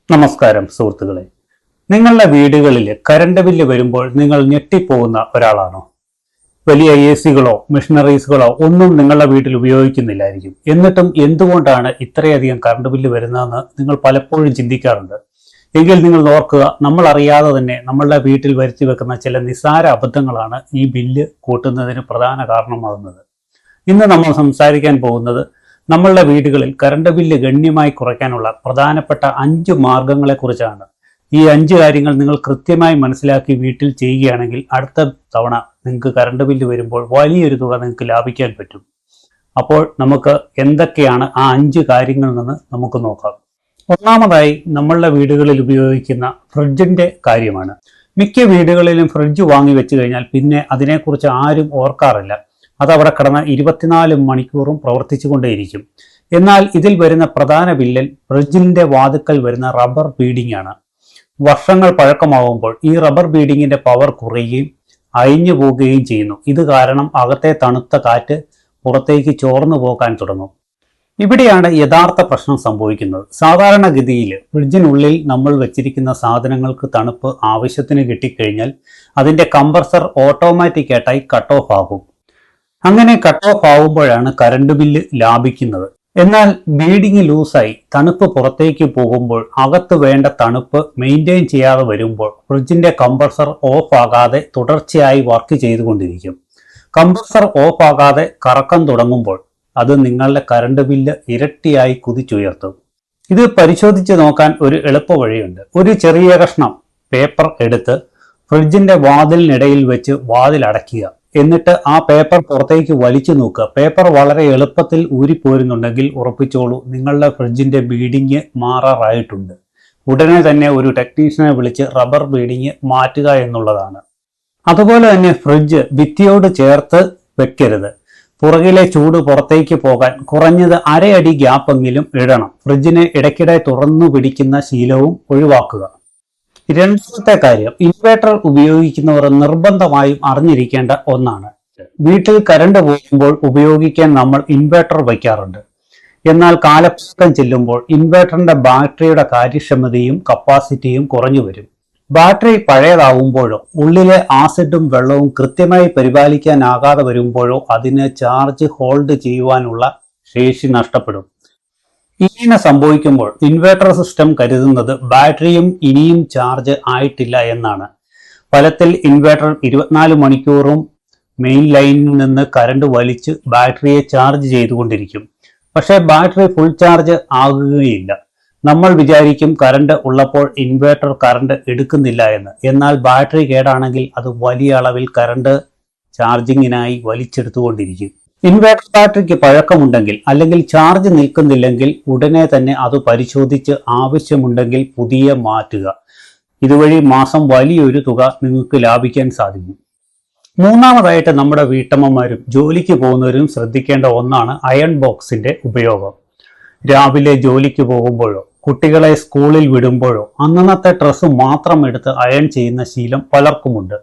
നമസ്കാരം സുഹൃത്തുക്കളെ. നിങ്ങളുടെ വീടുകളിൽ കറണ്ട് ബില്ല് വരുമ്പോൾ നിങ്ങൾ ഞെട്ടിപ്പോകുന്ന ഒരാളാണോ? വലിയ AC-കളോ മെഷീനറീസുകളോ ഒന്നും നിങ്ങളുടെ വീട്ടിൽ ഉപയോഗിക്കുന്നില്ലായിരിക്കും. എന്നിട്ടും എന്തുകൊണ്ടാണ് ഇത്രയധികം കറണ്ട് ബില്ല് വരുന്നതെന്ന് നിങ്ങൾ പലപ്പോഴും ചിന്തിക്കാറുണ്ട്. എങ്കിൽ നിങ്ങൾ ഓർക്കുക, നമ്മൾ അറിയാതെ തന്നെ നമ്മളുടെ വീട്ടിൽ വരുത്തി വെക്കുന്ന ചില നിസ്സാര അബദ്ധങ്ങളാണ് ഈ ബില്ല് കൂട്ടുന്നതിന് പ്രധാന കാരണമാകുന്നത്. ഇന്ന് നമ്മൾ സംസാരിക്കാൻ പോകുന്നത് നമ്മളുടെ വീടുകളിൽ കറണ്ട് ബില്ല് ഗണ്യമായി കുറയ്ക്കാനുള്ള പ്രധാനപ്പെട്ട 5 മാർഗങ്ങളെക്കുറിച്ചാണ്. ഈ 5 കാര്യങ്ങൾ നിങ്ങൾ കൃത്യമായി മനസ്സിലാക്കി വീട്ടിൽ ചെയ്യുകയാണെങ്കിൽ അടുത്ത തവണ നിങ്ങൾക്ക് കറണ്ട് ബില്ല് വരുമ്പോൾ വലിയൊരു തുക നിങ്ങൾക്ക് ലാഭിക്കാൻ പറ്റും. അപ്പോൾ നമുക്ക് എന്തൊക്കെയാണ് ആ 5 കാര്യങ്ങളിൽ നിന്ന് നമുക്ക് നോക്കാം. ഒന്നാമതായി നമ്മളുടെ വീടുകളിൽ ഉപയോഗിക്കുന്ന ഫ്രിഡ്ജിന്റെ കാര്യമാണ്. മിക്ക വീടുകളിലും ഫ്രിഡ്ജ് വാങ്ങി വെച്ച് കഴിഞ്ഞാൽ പിന്നെ അതിനെക്കുറിച്ച് ആരും ഓർക്കാറില്ല. അതവിടെ കിടന്ന് 24 മണിക്കൂറും പ്രവർത്തിച്ചു കൊണ്ടേയിരിക്കും. എന്നാൽ ഇതിൽ വരുന്ന പ്രധാന വില്ലൻ ഫ്രിഡ്ജിന്റെ വാതുക്കൽ വരുന്ന റബ്ബർ ബീഡിംഗ് ആണ്. വർഷങ്ങൾ പഴക്കമാകുമ്പോൾ ഈ റബ്ബർ ബീഡിങ്ങിന്റെ പവർ കുറയുകയും അയഞ്ഞു പോവുകയും ചെയ്യുന്നു. ഇത് കാരണം അകത്തെ തണുത്ത കാറ്റ് പുറത്തേക്ക് ചോർന്നു പോകാൻ തുടങ്ങും. ഇവിടെയാണ് യഥാർത്ഥ പ്രശ്നം സംഭവിക്കുന്നത്. സാധാരണഗതിയിൽ ഫ്രിഡ്ജിനുള്ളിൽ നമ്മൾ വെച്ചിരിക്കുന്ന സാധനങ്ങൾക്ക് തണുപ്പ് ആവശ്യത്തിന് കിട്ടിക്കഴിഞ്ഞാൽ അതിന്റെ കംപ്രസർ ഓട്ടോമാറ്റിക്കായിട്ടായി കട്ട് ഓഫ് ആകും. അങ്ങനെ കട്ട് ഓഫ് ആവുമ്പോഴാണ് കറണ്ട് ബില്ല് ലാഭിക്കുന്നത്. എന്നാൽ ബീഡിങ് ലൂസായി തണുപ്പ് പുറത്തേക്ക് പോകുമ്പോൾ അകത്ത് വേണ്ട തണുപ്പ് മെയിൻറ്റെയിൻ ചെയ്യാതെ വരുമ്പോൾ ഫ്രിഡ്ജിന്റെ കംപ്രസർ ഓഫ് ആകാതെ തുടർച്ചയായി വർക്ക് ചെയ്തുകൊണ്ടിരിക്കും. കംപ്രസർ ഓഫ് ആകാതെ കറക്കം തുടങ്ങുമ്പോൾ അത് നിങ്ങളുടെ കറണ്ട് ബില്ല് ഇരട്ടിയായി കുതിച്ചുയർത്തും. ഇത് പരിശോധിച്ച് നോക്കാൻ ഒരു എളുപ്പ വഴിയുണ്ട്. ഒരു ചെറിയ കഷ്ണം പേപ്പർ എടുത്ത് ഫ്രിഡ്ജിന്റെ വാതിലിനിടയിൽ വെച്ച് വാതിൽ അടയ്ക്കുക. എന്നിട്ട് ആ പേപ്പർ പുറത്തേക്ക് വലിച്ചു നോക്കുക. പേപ്പർ വളരെ എളുപ്പത്തിൽ ഊരിപ്പോരുന്നുണ്ടെങ്കിൽ ഉറപ്പിച്ചോളൂ, നിങ്ങളുടെ ഫ്രിഡ്ജിന്റെ ബീഡിങ് മാറാറായിട്ടുണ്ട്. ഉടനെ തന്നെ ഒരു ടെക്നീഷ്യനെ വിളിച്ച് റബ്ബർ ബീഡിങ് മാറ്റുക എന്നുള്ളതാണ്. അതുപോലെ തന്നെ ഫ്രിഡ്ജ് ഭിത്തിയോട് ചേർത്ത് വെക്കരുത്. പുറകിലെ ചൂട് പുറത്തേക്ക് പോകാൻ കുറഞ്ഞത് അരയടി ഗ്യാപ്പെങ്കിലും ഇടണം. ഫ്രിഡ്ജിനെ ഇടയ്ക്കിടെ തുറന്നു പിടിക്കുന്ന ശീലവും ഒഴിവാക്കുക. രണ്ടാമത്തെ കാര്യം, ഇൻവേർട്ടർ ഉപയോഗിക്കുന്നവർ നിർബന്ധമായും അറിഞ്ഞിരിക്കേണ്ട ഒന്നാണ്. വീട്ടിൽ കറണ്ട് പോകുമ്പോൾ ഉപയോഗിക്കാൻ നമ്മൾ ഇൻവേർട്ടർ വയ്ക്കാറുണ്ട്. എന്നാൽ കാലപ്പഴക്കം ചെല്ലുമ്പോൾ ഇൻവേർട്ടറിന്റെ ബാറ്ററിയുടെ കാര്യക്ഷമതയും കപ്പാസിറ്റിയും കുറഞ്ഞു വരും. ബാറ്ററി പഴയതാവുമ്പോഴോ ഉള്ളിലെ ആസിഡും വെള്ളവും കൃത്യമായി പരിപാലിക്കാനാകാതെ വരുമ്പോഴോ അതിന് ചാർജ് ഹോൾഡ് ചെയ്യുവാനുള്ള ശേഷി നഷ്ടപ്പെടും. ഇങ്ങനെ സംഭവിക്കുമ്പോൾ ഇൻവേർട്ടർ സിസ്റ്റം കരുതുന്നത് ബാറ്ററിയും ഇനിയും ചാർജ് ആയിട്ടില്ല എന്നാണ്. ഫലത്തിൽ ഇൻവേർട്ടർ 24 മണിക്കൂറും മെയിൻ ലൈനിൽ നിന്ന് കറണ്ട് വലിച്ച് ബാറ്ററിയെ ചാർജ് ചെയ്തുകൊണ്ടിരിക്കും. പക്ഷേ ബാറ്ററി ഫുൾ ചാർജ് ആകുകയില്ല. നമ്മൾ വിചാരിക്കും കറണ്ട് ഉള്ളപ്പോൾ ഇൻവേർട്ടർ കറണ്ട് എടുക്കുന്നില്ല എന്ന്. എന്നാൽ ബാറ്ററി കേടാണെങ്കിൽ അത് വലിയ അളവിൽ കറണ്ട് ചാർജിങ്ങിനായി വലിച്ചെടുത്തുകൊണ്ടിരിക്കും. ഇൻവേർട്ടർ ബാറ്ററിക്ക് പഴക്കമുണ്ടെങ്കിൽ അല്ലെങ്കിൽ ചാർജ് നിൽക്കുന്നില്ലെങ്കിൽ ഉടനെ തന്നെ അത് പരിശോധിച്ച് ആവശ്യമുണ്ടെങ്കിൽ പുതിയ മാറ്റുക. ഇതുവഴി മാസം വലിയൊരു തുക നിങ്ങൾക്ക് ലാഭിക്കാൻ സാധിക്കും. മൂന്നാമതായിട്ട് നമ്മുടെ വീട്ടമ്മമാരും ജോലിക്ക് പോകുന്നവരും ശ്രദ്ധിക്കേണ്ട ഒന്നാണ് അയൺ ബോക്സിന്റെ ഉപയോഗം. രാവിലെ ജോലിക്ക് പോകുമ്പോഴോ കുട്ടികളെ സ്കൂളിൽ വിടുമ്പോഴോ അന്നന്നത്തെ ഡ്രസ്സ് മാത്രം എടുത്ത് അയൺ ചെയ്യുന്ന ശീലം പലർക്കുമുണ്ട്.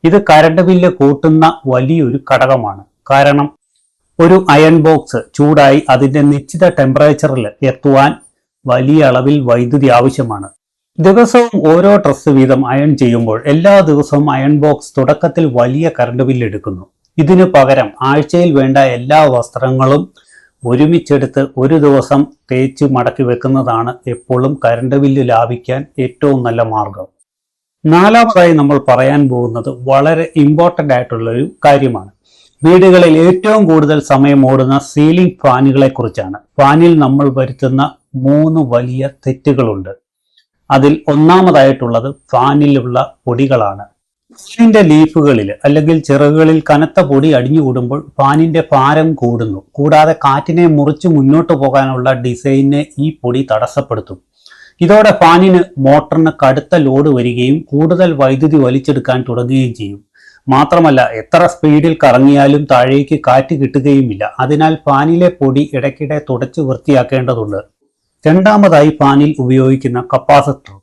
ഇത് കറണ്ട് ബില്ല് കൂട്ടുന്ന വലിയൊരു ഘടകമാണ്. കാരണം ഒരു അയൺ ബോക്സ് ചൂടായി അതിന്റെ നിശ്ചിത ടെമ്പറേച്ചറിൽ എത്തുവാൻ വലിയ അളവിൽ വൈദ്യുതി ആവശ്യമാണ്. ദിവസവും ഓരോ ഡ്രസ്സ് വീതം അയൺ ചെയ്യുമ്പോൾ എല്ലാ ദിവസവും അയൺ ബോക്സ് തുടക്കത്തിൽ വലിയ കറണ്ട് ബില്ല് എടുക്കുന്നു. ഇതിനു പകരം ആഴ്ചയിൽ വേണ്ട എല്ലാ വസ്ത്രങ്ങളും ഒരുമിച്ചെടുത്ത് ഒരു ദിവസം തേച്ച് മടക്കി വെക്കുന്നതാണ് എപ്പോഴും കറണ്ട് ബില്ല് ലാഭിക്കാൻ ഏറ്റവും നല്ല മാർഗം. നാലാമതായി നമ്മൾ പറയാൻ പോകുന്നത് വളരെ ഇമ്പോർട്ടൻ്റ് ആയിട്ടുള്ളൊരു കാര്യമാണ്. വീടുകളിൽ ഏറ്റവും കൂടുതൽ സമയം ഓടുന്ന സീലിംഗ് ഫാനുകളെ കുറിച്ചാണ്. ഫാനിൽ നമ്മൾ വരുത്തുന്ന 3 വലിയ തെറ്റുകളുണ്ട്. അതിൽ ഒന്നാമതായിട്ടുള്ളത് ഫാനിലുള്ള പൊടികളാണ്. ഫാനിന്റെ ലീഫുകളിൽ അല്ലെങ്കിൽ ചിറകുകളിൽ കനത്ത പൊടി അടിഞ്ഞുകൂടുമ്പോൾ ഫാനിന്റെ ഭാരം കൂടുന്നു. കൂടാതെ കാറ്റിനെ മുറിച്ച് മുന്നോട്ട് പോകാനുള്ള ഡിസൈനെ ഈ പൊടി തടസ്സപ്പെടുത്തും. ഇതോടെ ഫാനിന് മോട്ടറിന് കടുത്ത ലോഡ് വരികയും കൂടുതൽ വൈദ്യുതി വലിച്ചെടുക്കാൻ തുടങ്ങുകയും ചെയ്യും. മാത്രമല്ല, എത്ര സ്പീഡിൽ കറങ്ങിയാലും താഴേക്ക് കാറ്റ് കിട്ടുകയുമില്ല. അതിനാൽ ഫാനിലെ പൊടി ഇടയ്ക്കിടെ തുടച്ച് വൃത്തിയാക്കേണ്ടതുണ്ട്. രണ്ടാമതായി ഫാനിൽ ഉപയോഗിക്കുന്ന കപ്പാസിറ്റർ.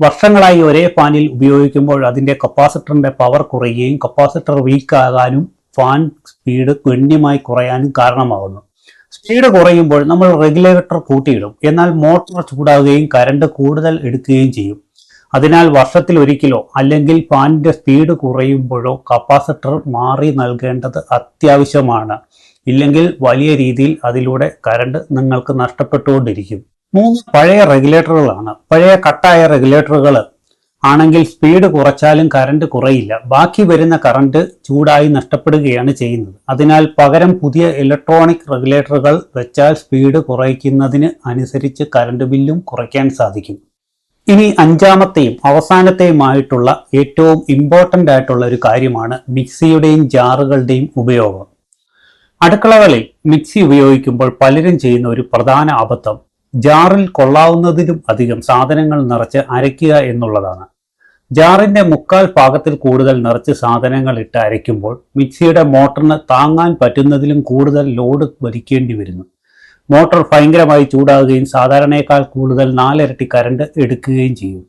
വർഷങ്ങളായി ഒരേ ഫാനിൽ ഉപയോഗിക്കുമ്പോൾ അതിന്റെ കപ്പാസിറ്ററിന്റെ പവർ കുറയുകയും കപ്പാസിറ്റർ വീക്ക് ആകാനും ഫാൻ സ്പീഡ് ഗണ്യമായി കുറയാനും കാരണമാകുന്നു. സ്പീഡ് കുറയുമ്പോൾ നമ്മൾ റെഗുലേറ്റർ കൂട്ടിയിടും, എന്നാൽ മോട്ടോർ ചൂടാകുകയും കറണ്ട് കൂടുതൽ എടുക്കുകയും ചെയ്യും. അതിനാൽ വർഷത്തിൽ ഒരിക്കലോ അല്ലെങ്കിൽ ഫാനിന്റെ സ്പീഡ് കുറയുമ്പോഴോ കപ്പാസിറ്റർ മാറി നൽകേണ്ടത് അത്യാവശ്യമാണ്. ഇല്ലെങ്കിൽ വലിയ രീതിയിൽ അതിലൂടെ കറണ്ട് നിങ്ങൾക്ക് നഷ്ടപ്പെട്ടുകൊണ്ടിരിക്കും. 3 പഴയ റെഗുലേറ്ററുകളാണ്. പഴയ കട്ടായ റെഗുലേറ്ററുകൾ ആണെങ്കിൽ സ്പീഡ് കുറച്ചാലും കറണ്ട് കുറയില്ല, ബാക്കി വരുന്ന കറണ്ട് ചൂടായി നഷ്ടപ്പെടുകയാണ് ചെയ്യുന്നത്. അതിനാൽ പകരം പുതിയ ഇലക്ട്രോണിക് റെഗുലേറ്ററുകൾ വെച്ചാൽ സ്പീഡ് കുറയ്ക്കുന്നതിന് അനുസരിച്ച് കറണ്ട് ബില്ലും കുറയ്ക്കാൻ സാധിക്കും. ഇനി 5-മത്തെയും അവസാനത്തെയുമായിട്ടുള്ള ഏറ്റവും ഇമ്പോർട്ടൻ്റ് ആയിട്ടുള്ള ഒരു കാര്യമാണ് മിക്സിയുടെയും ജാറുകളുടെയും ഉപയോഗം. അടുക്കളകളിൽ മിക്സി ഉപയോഗിക്കുമ്പോൾ പലരും ചെയ്യുന്ന ഒരു പ്രധാന അബദ്ധം ജാറിൽ കൊള്ളാവുന്നതിലും അധികം സാധനങ്ങൾ നിറച്ച് അരയ്ക്കുക എന്നുള്ളതാണ്. ജാറിന്റെ 3/4 ഭാഗത്തിൽ കൂടുതൽ നിറച്ച് സാധനങ്ങൾ ഇട്ട് അരയ്ക്കുമ്പോൾ മിക്സിയുടെ മോട്ടറിന് താങ്ങാൻ പറ്റുന്നതിലും കൂടുതൽ ലോഡ് വലിക്കേണ്ടി വരുന്നു. മോട്ടോർ ഭയങ്കരമായി ചൂടാകുകയും സാധാരണയേക്കാൾ കൂടുതൽ 4 ഇരട്ടി കറണ്ട് എടുക്കുകയും ചെയ്യും.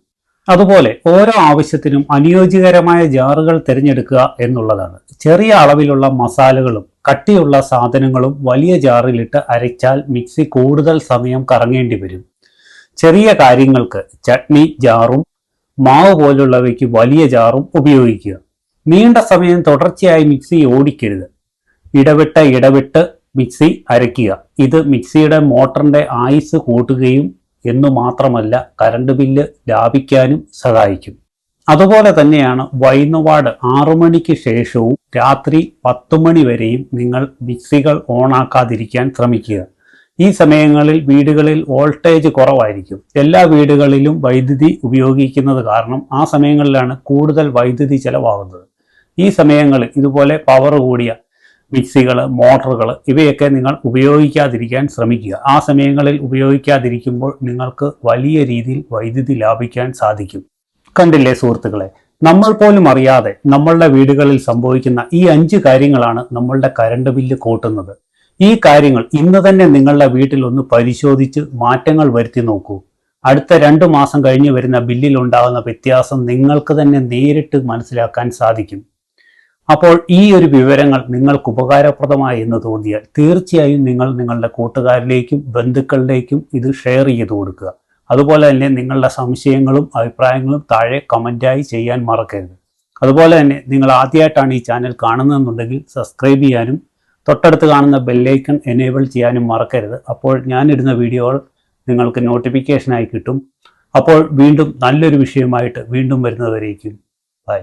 അതുപോലെ ഓരോ ആവശ്യത്തിനും അനുയോജ്യകരമായ ജാറുകൾ തിരഞ്ഞെടുക്കുക എന്നുള്ളതാണ്. ചെറിയ അളവിലുള്ള മസാലകളും കട്ടിയുള്ള സാധനങ്ങളും വലിയ ജാറിലിട്ട് അരച്ചാൽ മിക്സി കൂടുതൽ സമയം കറങ്ങേണ്ടി വരും. ചെറിയ കാര്യങ്ങൾക്ക് ചട്നി ജാറും മാവ് പോലുള്ളവയ്ക്ക് വലിയ ജാറും ഉപയോഗിക്കുക. നീണ്ട സമയം തുടർച്ചയായി മിക്സി ഓടിക്കരുത്. ഇടവിട്ട് മിക്സി അരയ്ക്കുക. ഇത് മിക്സിയുടെ മോട്ടറിന്റെ ആയുസ് കൂട്ടുകയും എന്നു മാത്രമല്ല കറണ്ട് ബില്ല് ലാഭിക്കാനും സഹായിക്കും. അതുപോലെ തന്നെയാണ് വൈകുന്നേരം 6 മണിക്ക് ശേഷവും രാത്രി 10 മണി വരെയും നിങ്ങൾ മിക്സികൾ ഓണാക്കാതിരിക്കാൻ ശ്രമിക്കുക. ഈ സമയങ്ങളിൽ വീടുകളിൽ വോൾട്ടേജ് കുറവായിരിക്കും. എല്ലാ വീടുകളിലും വൈദ്യുതി ഉപയോഗിക്കുന്നത് കാരണം ആ സമയങ്ങളിലാണ് കൂടുതൽ വൈദ്യുതി ചെലവാകുന്നത്. ഈ സമയങ്ങളിൽ ഇതുപോലെ പവർ കൂടിയ മിക്സികൾ, മോട്ടറുകൾ ഇവയൊക്കെ നിങ്ങൾ ഉപയോഗിക്കാതിരിക്കാൻ ശ്രമിക്കുക. ആ സമയങ്ങളിൽ ഉപയോഗിക്കാതിരിക്കുമ്പോൾ നിങ്ങൾക്ക് വലിയ രീതിയിൽ വൈദ്യുതി ലാഭിക്കാൻ സാധിക്കും. കണ്ടില്ലേ സുഹൃത്തുക്കളെ, നമ്മൾ പോലും അറിയാതെ നമ്മളുടെ വീടുകളിൽ സംഭവിക്കുന്ന ഈ 5 കാര്യങ്ങളാണ് നമ്മളുടെ കറണ്ട് ബില്ല് കൂട്ടുന്നത്. ഈ കാര്യങ്ങൾ ഇന്ന് തന്നെ നിങ്ങളുടെ വീട്ടിൽ ഒന്ന് പരിശോധിച്ച് മാറ്റങ്ങൾ വരുത്തി നോക്കൂ. അടുത്ത 2 മാസം കഴിഞ്ഞ് വരുന്ന ബില്ലിൽ ഉണ്ടാകുന്ന വ്യത്യാസം നിങ്ങൾക്ക് തന്നെ നേരിട്ട് മനസ്സിലാക്കാൻ സാധിക്കും. അപ്പോൾ ഈ ഒരു വിവരങ്ങൾ നിങ്ങൾക്ക് ഉപകാരപ്രദമായി എന്ന് തോന്നിയാൽ തീർച്ചയായും നിങ്ങൾ നിങ്ങളുടെ കൂട്ടുകാരിലേക്കും ബന്ധുക്കളിലേക്കും ഇത് ഷെയർ ചെയ്ത് കൊടുക്കുക. അതുപോലെ തന്നെ നിങ്ങളുടെ സംശയങ്ങളും അഭിപ്രായങ്ങളും താഴെ കമൻറ്റായി ചെയ്യാൻ മറക്കരുത്. അതുപോലെ തന്നെ നിങ്ങൾ ആദ്യമായിട്ടാണ് ഈ ചാനൽ കാണുന്നതെന്നുണ്ടെങ്കിൽ സബ്സ്ക്രൈബ് ചെയ്യാനും തൊട്ടടുത്ത് കാണുന്ന ബെല്ലൈക്കൺ എനേബിൾ ചെയ്യാനും മറക്കരുത്. അപ്പോൾ ഞാനിടുന്ന വീഡിയോകൾ നിങ്ങൾക്ക് നോട്ടിഫിക്കേഷനായി കിട്ടും. അപ്പോൾ വീണ്ടും നല്ലൊരു വിഷയമായിട്ട് വീണ്ടും വരുന്നതുവരേക്കും ബൈ.